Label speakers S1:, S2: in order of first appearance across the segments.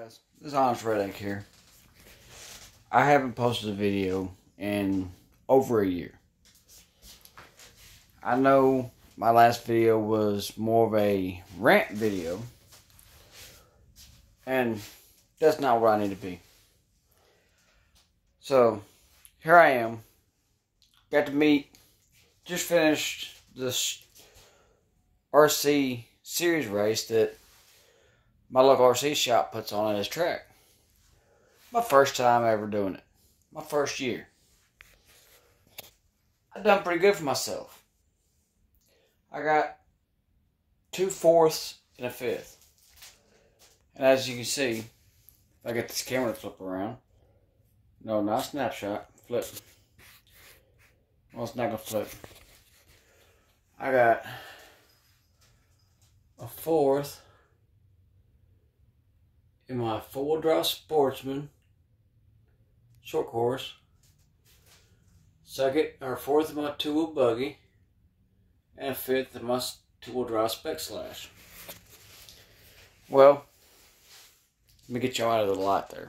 S1: Guys, this is Honest Redneck here. I haven't posted a video in over a year. I know my last video was more of a rant video, and that's not what I need to be. So, here I am. Got to meet, just finished this RC series race that my local RC shop puts on at his track. My first time ever doing it. My first year. I done pretty good for myself. I got 2 4ths and a 5th. And as you can see, if I get this camera to flip around. No, not snapshot. Flip. Well, it's not going to flip. I got a 4th in my 4-wheel drive Sportsman short course. 2nd or 4th in my 2-wheel buggy. And 5th in my 2-wheel drive Spec Slash. Well, let me get y'all out of the lot there.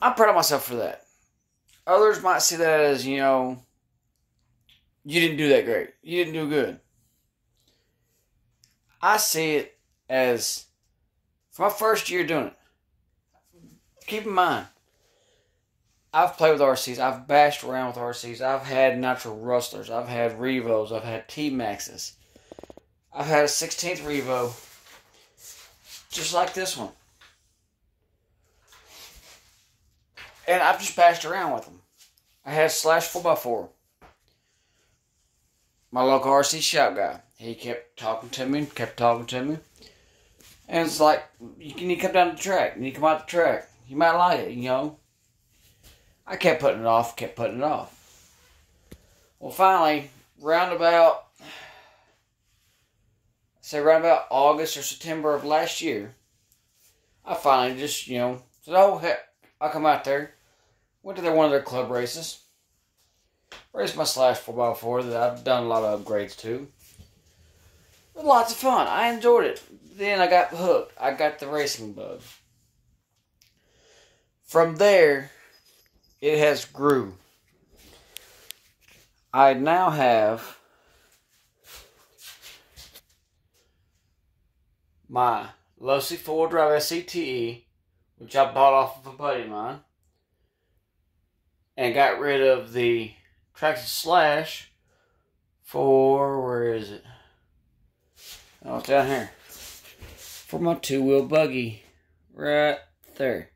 S1: I'm proud of myself for that. Others might see that as, you know, you didn't do that great. You didn't do good. I see it as, for my first year doing it, keep in mind, I've played with RCs. I've bashed around with RCs. I've had natural rustlers. I've had Revos. I've had T-Maxes. I've had a 16th Revo, just like this one. And I've just bashed around with them. I had a Slash 4x4. My local RC shop guy. He kept talking to me. And it's like, you need to come down to the track. You need to come out the track. You might like it, you know. I kept putting it off. Well, finally, round about August or September of last year, I finally just, you know, said, oh, heck, I'll come out there. Went to one of their club races. Raced my Slash 4x4 that I've done a lot of upgrades to. It was lots of fun. I enjoyed it. Then I got hooked. I got the racing bug. From there, it has grew. I now have my Losi 4-wheel drive SCTE, which I bought off of a buddy of mine, and got rid of the Traxxas Slash for, where is it? Oh, it's down here. For my 2-wheel buggy. Right there.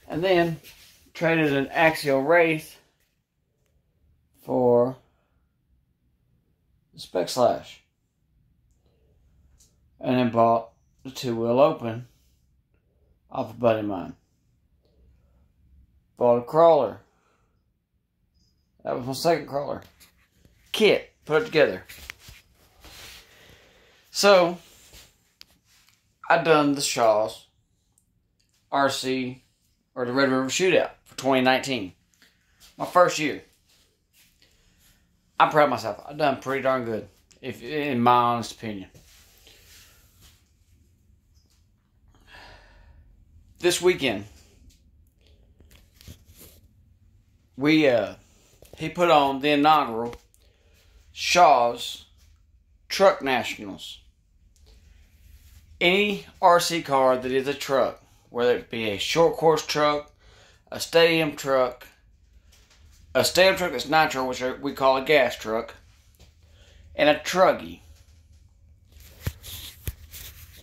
S1: And then traded an Axial Wraith for the Spec Slash. And then bought the 2-wheel open off a buddy of mine. Bought a crawler. That was my second crawler. Kit. Put it together. So, I done the Shaw's RC, or the Red River Shootout for 2019. My first year. I'm proud of myself. I've done pretty darn good, if in my honest opinion. This weekend, he put on the inaugural Shaw's Truck Nationals. Any RC car that is a truck, whether it be a short course truck, a stadium truck that's nitro, which we call a gas truck, and a truggy,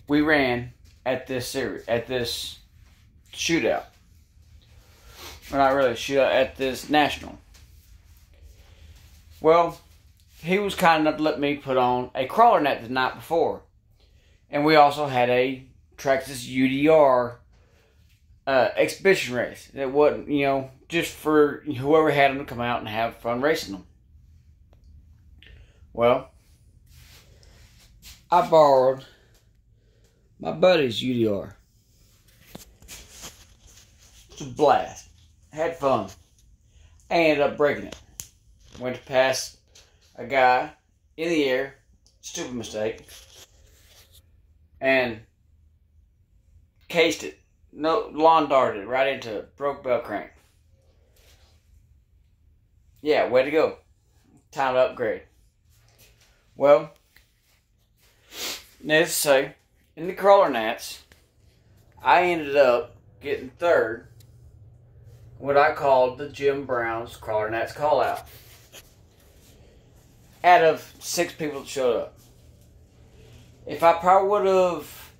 S1: we ran at this series, at this shootout. Or not really a shootout, at this national. Well, he was kind enough to let me put on a crawler net the night before. And we also had a Traxxas UDR exhibition race. That wasn't, you know, just for whoever had them to come out and have fun racing them. Well, I borrowed my buddy's UDR. It's a blast. Had fun. I ended up breaking it. Went to pass a guy in the air. Stupid mistake. and cased it. No, lawn darted it right into it. Broke bell crank. Yeah, way to go. Time to upgrade. Well, needless to say, in the crawler nats, I ended up getting third. What I called the Jim Brown's crawler nats call out. Out of 6 people that showed up. If I probably would have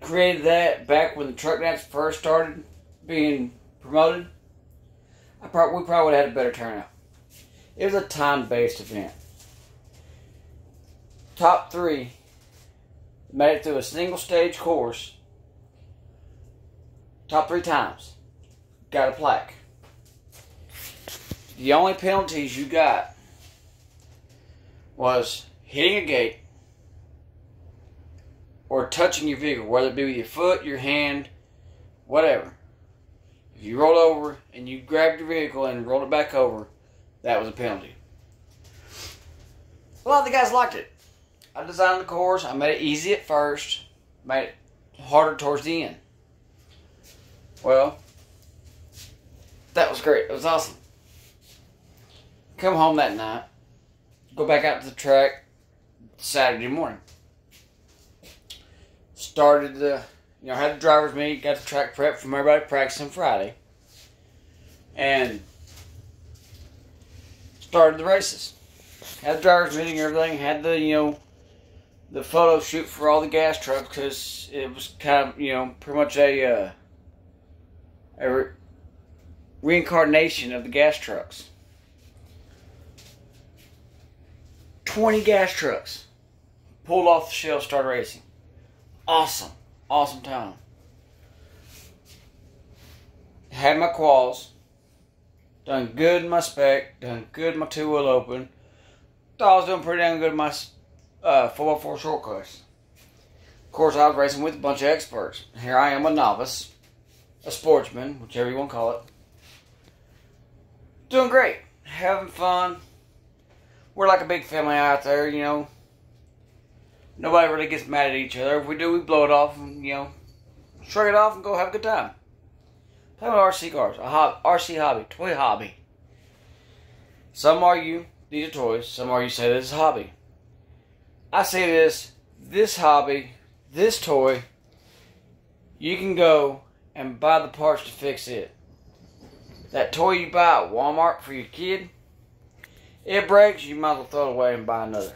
S1: created that back when the truck nats first started being promoted, we probably would have had a better turnout. It was a time-based event. Top 3 made it through a single stage course. Top 3 times. Got a plaque. The only penalties you got was hitting a gate or touching your vehicle, whether it be with your foot, your hand, whatever. If you rolled over and you grabbed your vehicle and rolled it back over, that was a penalty. A lot of the guys liked it. I designed the course. I made it easy at first, made it harder towards the end. Well, that was great. It was awesome. Come home that night, go back out to the track Saturday morning. Started the, had the driver's meet, got the track prep from everybody practicing Friday, and started the races. Had the driver's meeting and everything, had the, the photo shoot for all the gas trucks, because it was kind of, pretty much a reincarnation of the gas trucks. 20 gas trucks pulled off the shelf, started racing. Awesome. Awesome time. Had my quals. Done good in my spec. Done good in my two-wheel open. Thought I was doing pretty damn good in my 4x4 short course. Of course, I was racing with a bunch of experts. Here I am, a novice. A sportsman, whichever you want to call it. Doing great. Having fun. We're like a big family out there, Nobody really gets mad at each other. If we do, we blow it off and, shrug it off and go have a good time. Play with RC cars. RC hobby. Toy hobby. Some argue these are toys. Some argue say this is a hobby. I say this hobby, this toy, you can go and buy the parts to fix it. That toy you buy at Walmart for your kid, it breaks, you might as well throw it away and buy another.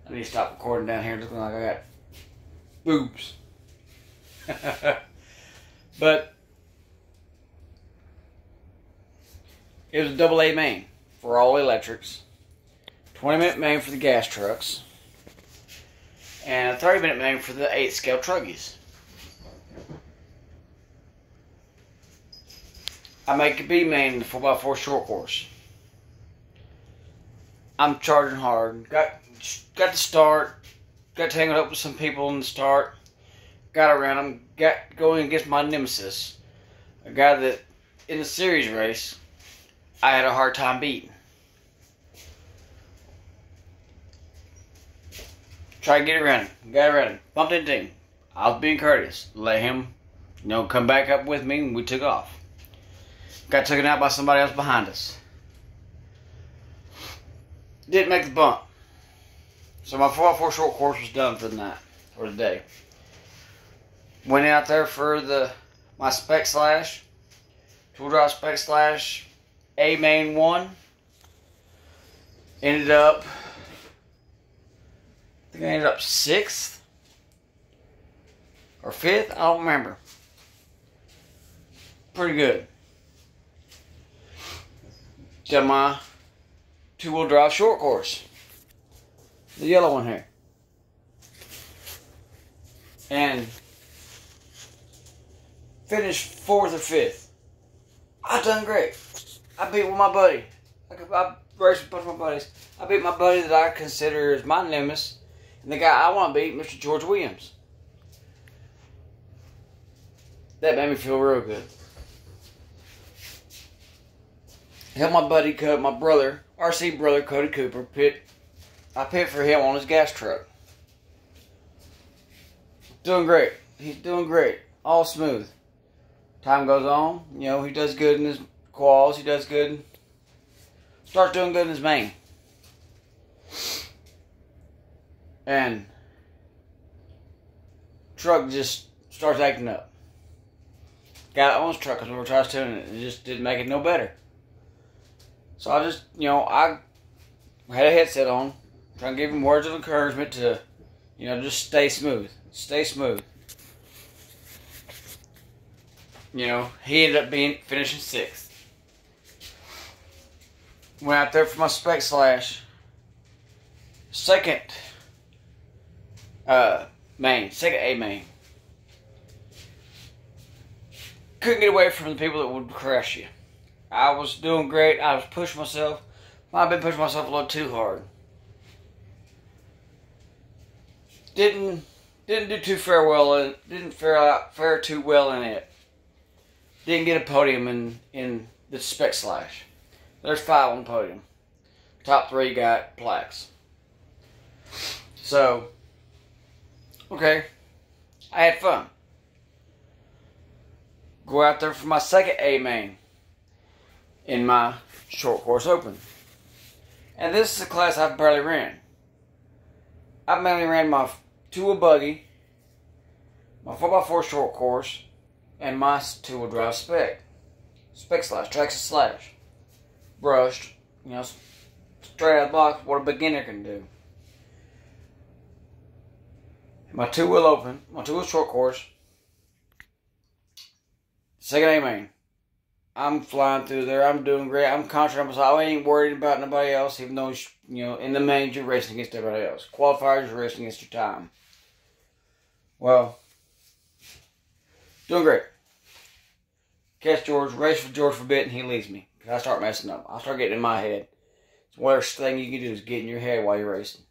S1: I need to stop recording down here looking like I got boobs. But it was a AA main for all electrics, 20-minute main for the gas trucks, and a 30-minute main for the 8-scale truggies. I make a B main in the 4x4 short course. I'm charging hard. Got to start. Got tangled up with some people in the start. Got around them. Got going against my nemesis. A guy that, in the series race, I had a hard time beating. Tried to get around him. Got around him. Bumped into him. I was being courteous. Let him, come back up with me, and we took off. Got taken out by somebody else behind us. Didn't make the bump. So my 4x4 short course was done for the night, or the day. Went out there for my spec slash, tool drive spec slash, A main 1. Ended up, I think I ended up 6th or 5th, I don't remember. Pretty good. Done my two-wheel drive short course. The yellow one here. And finished 4th or 5th. I done great. I beat with my buddy. I raced with a bunch of my buddies. I beat my buddy that I consider as my nemesis. And the guy I want to beat, Mr. George Williams. That made me feel real good. Helped my buddy my brother, RC brother, Cody Cooper, I pit for him on his gas truck. doing great. He's doing great. All smooth. Time goes on. You know, he does good in his quals. He does good. Starts doing good in his main. And truck just starts acting up. Guy owns truck because we were trying to tune it. It just didn't make it no better. So I just, you know, I had a headset on, trying to give him words of encouragement to, you know, just stay smooth. Stay smooth. You know, he ended up finishing 6th. Went out there for my spec slash. Second second A main. Couldn't get away from the people that would crash you. I was doing great. I was pushing myself. Might have been pushing myself a little too hard. Didn't do too fare didn't fare too well in it. Didn't get a podium in the spec slash. There's 5 on the podium. Top 3 got plaques. So, okay, I had fun. Go out there for my second A main in my short course open. And this is a class I've barely ran. I mainly ran my 2-wheel buggy, my 4x4 short course, and my 2-wheel drive spec slash, traction slash. Brushed, you know, straight out of the box, what a beginner can do. My 2-wheel open, my 2-wheel short course, second A main. I'm flying through there. I'm doing great. I'm concentrating on myself. I ain't worried about nobody else, even though, you know, in the mains you're racing against everybody else. Qualifiers, you're racing against your time. Well, doing great. Catch George, race with George for a bit, and he leaves me. I start messing up. I start getting in my head. The worst thing you can do is get in your head while you're racing.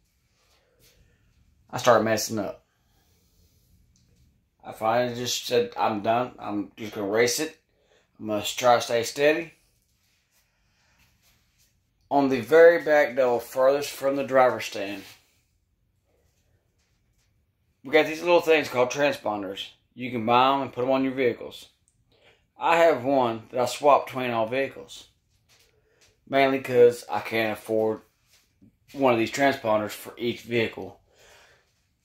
S1: I started messing up. I finally just said, I'm done. I'm just going to race it. I'm going to try to stay steady. On the very back door, furthest from the driver's stand, we got these little things called transponders. You can buy them and put them on your vehicles. I have one that I swap between all vehicles. Mainly because I can't afford one of these transponders for each vehicle.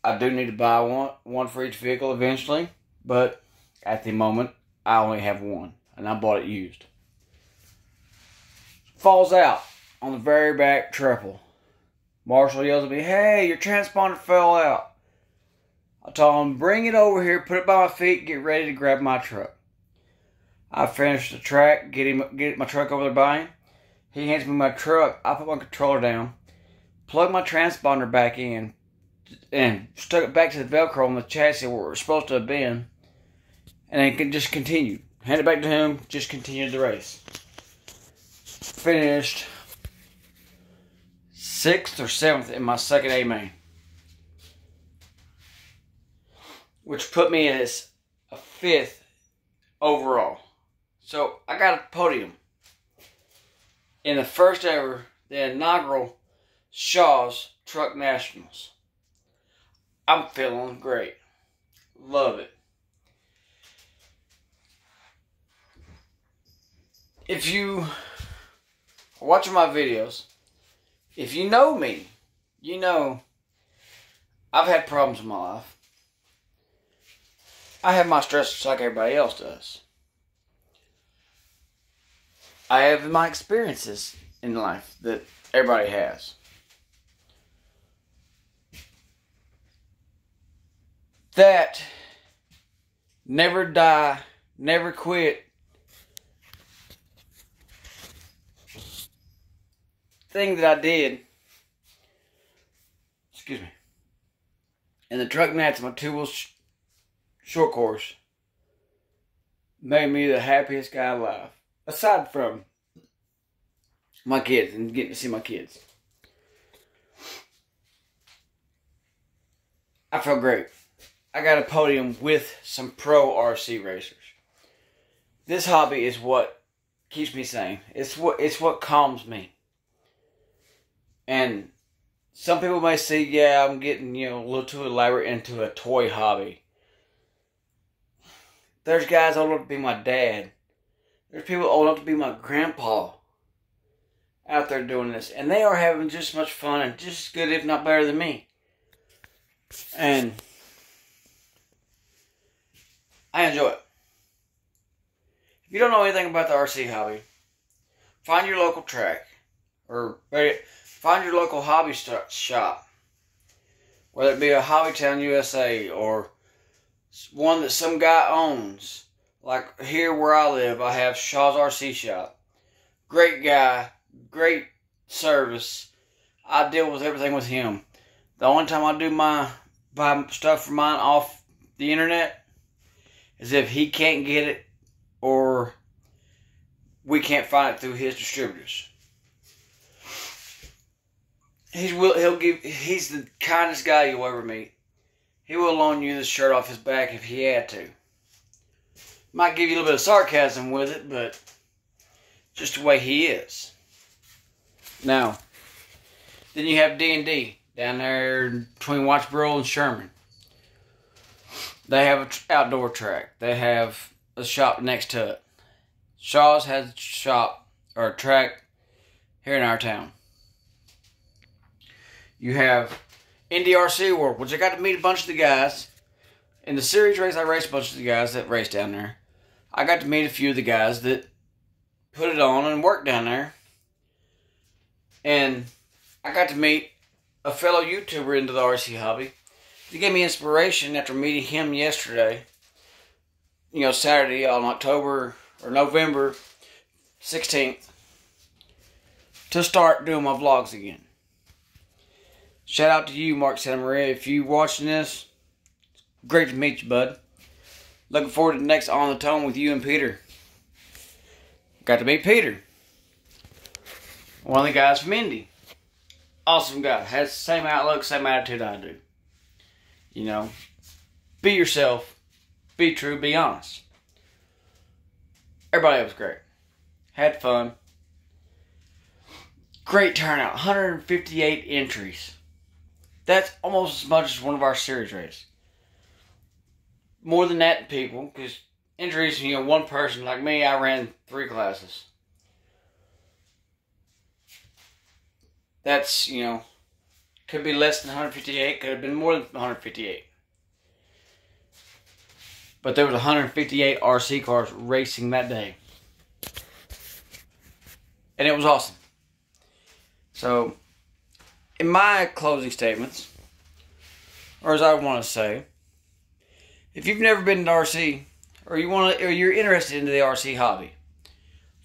S1: I do need to buy one for each vehicle eventually. But at the moment, I only have one. And I bought it used. Falls out on the very back triple. Marshall yells at me, "Hey, your transponder fell out." I told him, "Bring it over here, put it by my feet, get ready to grab my truck." I finished the track, get my truck over there by him. He hands me my truck. I put my controller down, plug my transponder back in, and stuck it back to the Velcro on the chassis where it was supposed to have been. And then just continued. Hand it back to him, just continued the race. Finished 6th or 7th in my second A main, which put me as a 5th overall. So I got a podium in the first ever, the inaugural Shaw's Truck Nationals. I'm feeling great. Love it. If you are watching my videos, if you know me, you know I've had problems in my life. I have my stresses like everybody else does. I have my experiences in life that everybody has. That never die, never quit thing that I did, excuse me, in the truck nats, my 2-wheel short course, made me the happiest guy alive. Aside from my kids and getting to see my kids. I felt great. I got a podium with some pro RC racers. This hobby is what keeps me sane. It's what calms me. And some people may say, yeah, I'm getting, a little too elaborate into a toy hobby. There's guys old enough to be my dad. There's people old enough to be my grandpa out there doing this. And they are having just as much fun and just as good, if not better than me. And I enjoy it. If you don't know anything about the RC hobby, find your local track. Or find your local hobby shop. Whether it be a Hobbytown USA or one that some guy owns. Like here where I live, I have Shaw's RC Shop. Great guy, great service. I deal with everything with him. The only time I do buy stuff for mine off the internet is if he can't get it or we can't find it through his distributors. He's the kindest guy you'll ever meet. He will loan you the shirt off his back if he had to. Might give you a little bit of sarcasm with it, but just the way he is. Now, then you have D&D down there between Watchboro and Sherman. They have an outdoor track. They have a shop next to it. Shaw's has a shop or a track here in our town. You have NDRC World, which I got to meet a bunch of the guys. In the series race, I raced a bunch of the guys that raced down there. I got to meet a few of the guys that put it on and worked down there. And I got to meet a fellow YouTuber into the RC hobby. He gave me inspiration after meeting him yesterday. Saturday on November 16th. To start doing my vlogs again. Shout out to you, Mark Santa Maria. If you watching this, great to meet you, bud. Looking forward to the next On the Tone with you and Peter. Got to meet Peter. One of the guys from Indy. Awesome guy. Has the same outlook, same attitude I do. Be yourself. Be true. Be honest. Everybody was great. Had fun. Great turnout. 158 entries. That's almost as much as one of our series races. More than that people, because entries, one person like me, I ran 3 classes. That's, could be less than 158, could have been more than 158. But there was 158 RC cars racing that day. And it was awesome. So, in my closing statements, or as I want to say, if you've never been to RC, or you're interested in the RC hobby,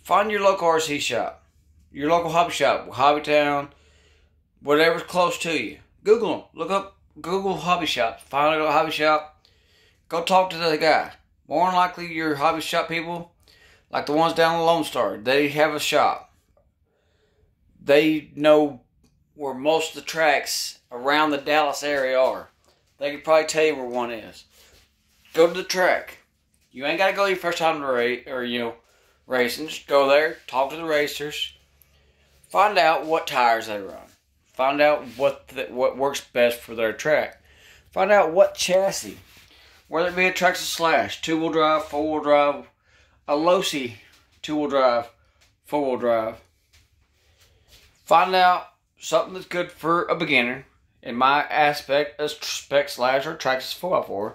S1: find your local RC shop, your local hobby shop, Hobbytown, whatever's close to you. Google them. Look up Google hobby shops. Find a hobby shop. Go talk to the guy. More than likely, your hobby shop people, like the ones down in Lone Star, they have a shop. They know where most of the tracks around the Dallas area are. They could probably tell you where one is. Go to the track. You ain't got to go your first time to race, or racing. Just go there, talk to the racers, find out what tires they run, find out what works best for their track, find out what chassis, whether it be a Traxxas Slash, 2-wheel drive, 4-wheel drive, a Losi 2-wheel drive, 4-wheel drive. Find out something that's good for a beginner. In my aspect, a Spec Slash or Traxxas 4x4.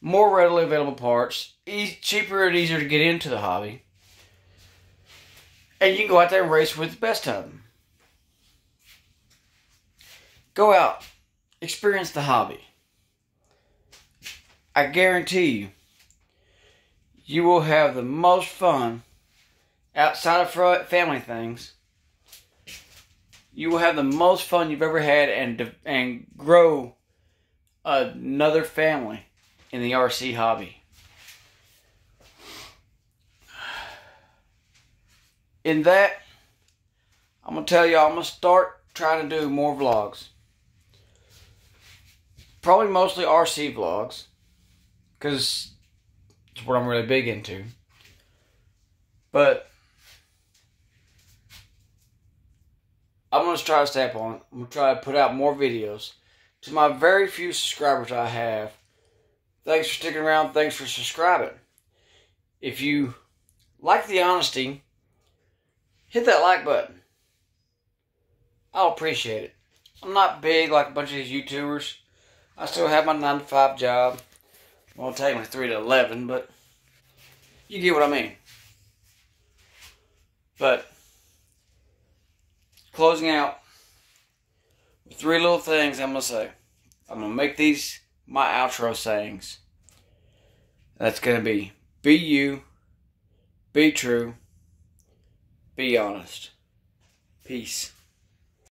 S1: More readily available parts, cheaper and easier to get into the hobby. And you can go out there and race with the best of them. Go out, experience the hobby. I guarantee you, you will have the most fun outside of family things. You will have the most fun you've ever had and grow another family in the RC hobby. In that, I'm going to tell y'all, I'm going to start trying to do more vlogs. Probably mostly RC vlogs, because it's what I'm really big into. But I'm going to try to stay up on it. I'm going to try to put out more videos. To my very few subscribers I have, thanks for sticking around. Thanks for subscribing. If you like the honesty, hit that like button. I'll appreciate it. I'm not big like a bunch of these YouTubers. I still have my 9 to 5 job. Well, technically 3 to 11, but you get what I mean. But closing out with 3 little things I'm going to say. I'm going to make these my outro sayings. That's going to be you, be true, be honest. Peace.